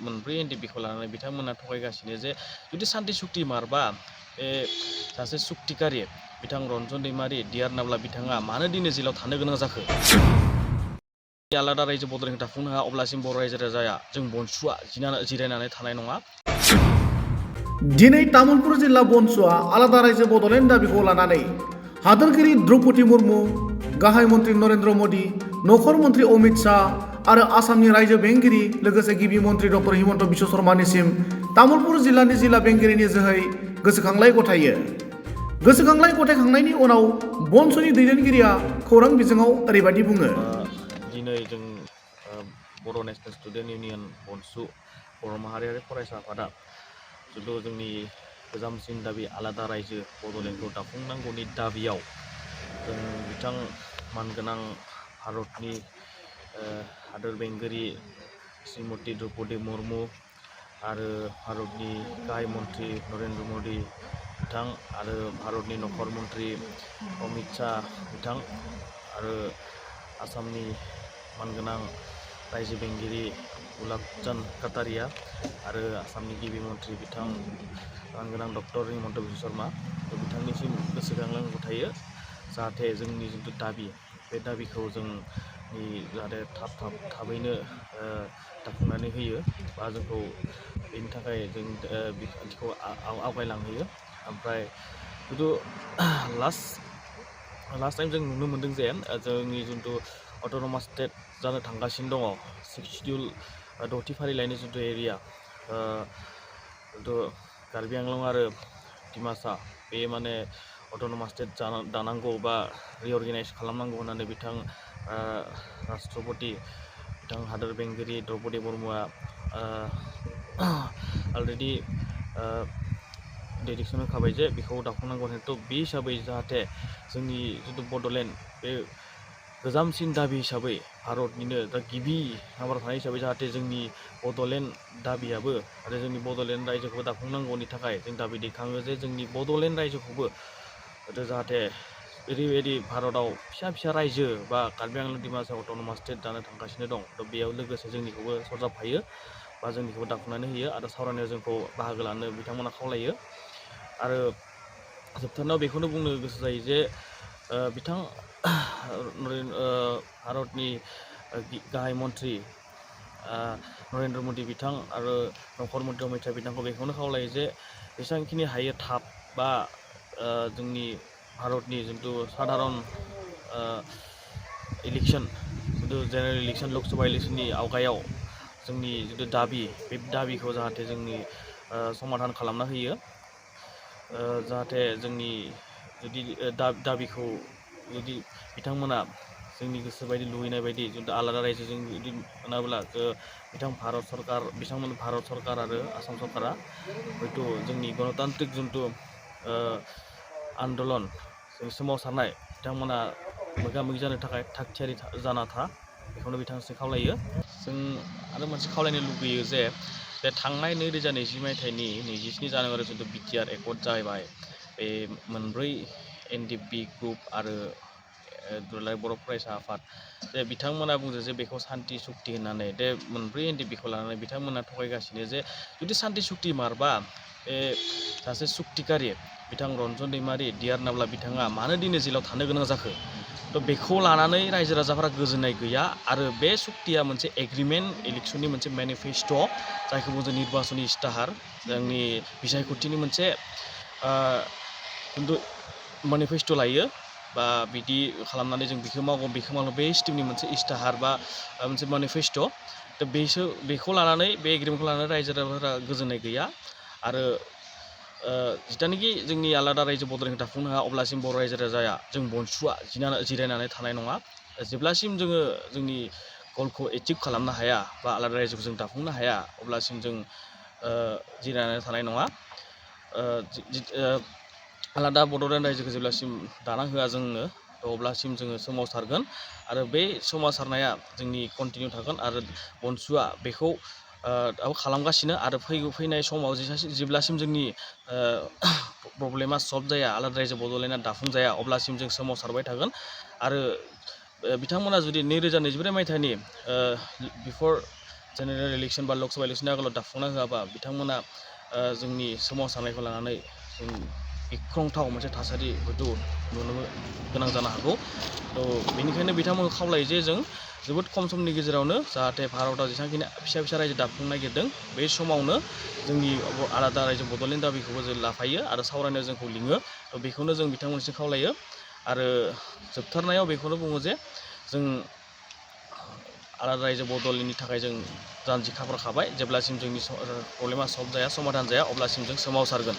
मोनब्रै एनडिपिखौ लानानै बिथांमोना थगायगासिनो जे जुदि सान्थि सुक्ति मारबा बे सासे सुक्तिकारि बिथां रन्जन दैमारि डिआर नाब्ला बिथाङा मानो दिनै जेलाव थानो गोनां जाखो आलादा रायजो बदलेंखौ दाफुंनो हाया अब्लासिम बर' रायजो राजाया जों बनसुआ जिरायनानै थानाय नङा। दिनै तामुलपुर जिल्ला बनसुआ आलादा रायजो बड'लेण्ड दाबिखौ लानानै हादोरगिरि द्रौपदी मुर्मु, गाहाय मन्त्रि नरेन्द्र मदि, नखर मन्त्रि अमित शाह आरो आसामनि रायजो बेंगिरि लोगोसे गिबि मन्त्रि डक्टर हिमन्त बिश्व शर्मानिसिम तामुलपुर जिल्लानि जिल्ला बेंगिरिनि जोहै गोसोखांलाय गथायो। गोसोखांलाय गथायखांनायनि उनाव बनसुनि दैदेनगिरिया खौरां बिजोङाव ओरैबायदि बुङो। दिनै जों बर' नेशनेल स्टुडेन्ट इउनियन बनसु बर' माहारियारि फरायसा आफादा जिथु जोंनि गोजामसिन दाबि आलादा रायजो बड'लेण्डखौ दाफुंनांगौनि दाबियाव जों बिथां मानगोनां भारतनि हादोर बेंगिरि श्रीमती द्रौपदी मुर्मु आरो भारतनि गाहाय मन्त्रि नरेन्द्र मदि बिथां आरो भारतनि नखर मन्त्रि अमित शाह बिथां आरो आसामनि मानगोनां रायजो बेंगिरि गुलाब चन्द काटारिया आरो आसामनि गिबि मन्त्रि बिथां मानगोनां डक्टर हिमन्त बिश्व शर्मा बिथांनिसिम गोसोखांलाय गथायो जाहाथे जोंनि जिथु दाबि बे दाबिखौ जोंनि जाहाथे थाबैनो दाफुंनानै होयो बा जोंखौ बेनि थाखाय जों बिखान्थिखौ आवगायलांहोयो। ओमफ्राय जिथु लास्ट टाइम जों नुनो मोन्दों जे जोंनि जिथु अट'नमास स्टेट जानो थांगासिनो दङ सिक्स शिडिउल 6थि फारिलाइनि जिथु एरिया जिथु कार्बि आंलं आरो डिमासा बे माने अट'नमास स्टेट दानांगौ बा रिअर्गेनाइज खालामनांगौ होननानै बिथां राष्ट्रपति बिथां हादोर बेंगिरि द्रौपदी मुर्मुआ अलरेडि डिरेक्सन होखाबाय जे बेखौ दाफुंनांगौ होननानै बे हिसाबै जाहाथे जोंनि जिथु बड'लेण्ड बे गोजामसिन दाबि हिसाबै भारतनिनो दा गिबि नाम्बाराव थानाय हिसाबै जाहाथे जोंनि बड'लेण्ड दाबियाबो आरो जोंनि बड'लेण्ड रायजोखौबो दाफुंनांगौनि थाखाय जों दाबि दैखाङो जे जोंनि बड'लेण्ड रायजोखौबो जाहाथे ओरैबायदि भारताव फिसा रायजो बा कार्बि आंलं डिमासा अट'नमास स्टेट जानो थांगासिनो दं थ' बेयाव लोगोसे जोंनिखौबो सरजाबफायो बा जोंनिखौबो दाफुंनानै होयो आरो सावरायनायाव जोंखौ बाहागो लानो बिथांमोना खावलायो। आरो जोबथारनायाव बेखौनो बुंनो गोसो जायो जे बिथां भारतनि गाहाय मन्त्रि नरेन्द्र मदि बिथां आरो नखर मन्त्रि अमित शाह बिथांखौ बेखौनो खावलायो जे जेसेबांखिनि हायो थाब बा जोंनि भारतनि जिथु साधारन इलेक्सन जिथु जेनेरेल इलेक्सन लकसभा इलेक्सननि आवगायाव जोंनि जिथु दाबि बे दाबिखौ जाहाथे जोंनि समाधान खालामना होयो जाहाथे जोंनि जुदि दाबिखौ जुदि बिथांमोना जोंनि गोसो बायदि लुबैनाय बायदि जुदि आलादा रायजोजों जुदि मोनाब्ला बिथांमोन भारत सरकार आरो आसाम सरकारा हयथ' जोंनि गणतान्त्रिक जिथु आन्दलन जों सोमावसारनाय बिथांमोना मोगा मोगि जानो थाखाय थाग थियारि जाना था बेखौनो बिथांसिम खावलायो। जों आरो मोनसे खावलायनो लुगैयो जे बे थांनाय 2020 मायथाइनि 27 जानुवारि जिथु बिटिआर एकर्ड जाहैबाय बे मोनब्रै एनडिपि ग्रुप आरो दुलाराय बर' फरायसा आफाद जे बिथांमोना बुंदों जे बेखौ सान्थि सुक्ति होननानै बे मोनब्रै एनडिपिखौ लानानै बिथांमोना थगायगासिनो जे जुदि सान्थि सुक्ति मारबा बे सासे सुक्तिकारि बिथां रन्जन दैमारि डिआर नाब्ला बिथाङा मानो दिनै जेलाव थानो गोनां जाखो थ' बेखौ लानानै रायजो राजाफोरा गोजोननाय गैया आरो बे सुक्तिया मोनसे एग्रिमेन्ट इलेक्सननि मोनसे मेनिफेस्ट' जायखौ बुङो निर्बाचननि इस्ताहार जोंनि बिसायख'थिनि मोनसे खिन्थु मेनिफेस्ट' लायो बा बिदि खालामनानै जों बेखौ मावगोन बे स्टिमनि मोनसे इस्ताहार बा मोनसे मेनिफेस्ट' थ' बेखौ लानानै बे एग्रिमेन्टखौ लानानै रायजो राजाफोरा गोजोननाय गैया आरो जिथानोखि जोंनि आलादा रायजो बदलेण्डखौ दाफुंनो हाया अब्लासिम बर' रायजो राजाया जों बनसुआ जिरायनानै थानाय नङा। जेब्लासिम जोङो जोंनि गलखौ एचिभ खालामनो हाया बा आलादा रायजोखौ जों दाफुंनो हाया अब्लासिम जों जिरायनानै थानाय नङा। आलादा बड'लेण्ड रायजोखौ जेब्लासिम दाना होआ जोंनो अब्लासिम जोङो सोमावसारगोन आरो बे सोमावसारनाया जोंनि कन्टिनिउ थागोन आरो बनसुआ बेखौ खालामगासिनो आरो फैनाय समाव जेब्लासिम जोंनि प्रब्लेमा सल्भ जाया आलादा रायजो बड'लेण्डआ दाफुंजाया अब्लासिम जों सोमावसारबाय थागोन आरो बिथांमोना जुदि 2024 मायथाइनि बिफर जेनेरेल इलेक्सन बा लकसभा इलेक्सन आगोलाव दाफुंना होआबा बिथांमोना जोंनि सोमावसारनायखौ लानानै जों गिख्रंथाव मोनसे थासारि हयथ' नुनो गोनां जानो हागौ। थ' बेनिखायनो बिथांमोनखौ खावलायो जे जों जोबोद खम समनि गेजेरावनो जाहाथे भारतआव जेसेबांखिनि फिसा फिसा रायजो दाफुंनो नागिरदों बे समावनो जोंनि आलादा रायजो बड'लेण्ड दाबिखौबो जों लाफायो आरो सावरायनो जोंखौ लिङो। थ' बेखौनो जों बिथांमोननिसिम खावलायो आरो जोबथारनायाव बेखौनो बुङो जे जों आलादा रायजो बड'लेण्डनि थाखाय जों जानजि खाफ्राखाबाय जेब्लासिम जोंनि प्रब्लेमा सल्भ जाया समाधान जाया अब्लासिम जों सोमावसारगोन।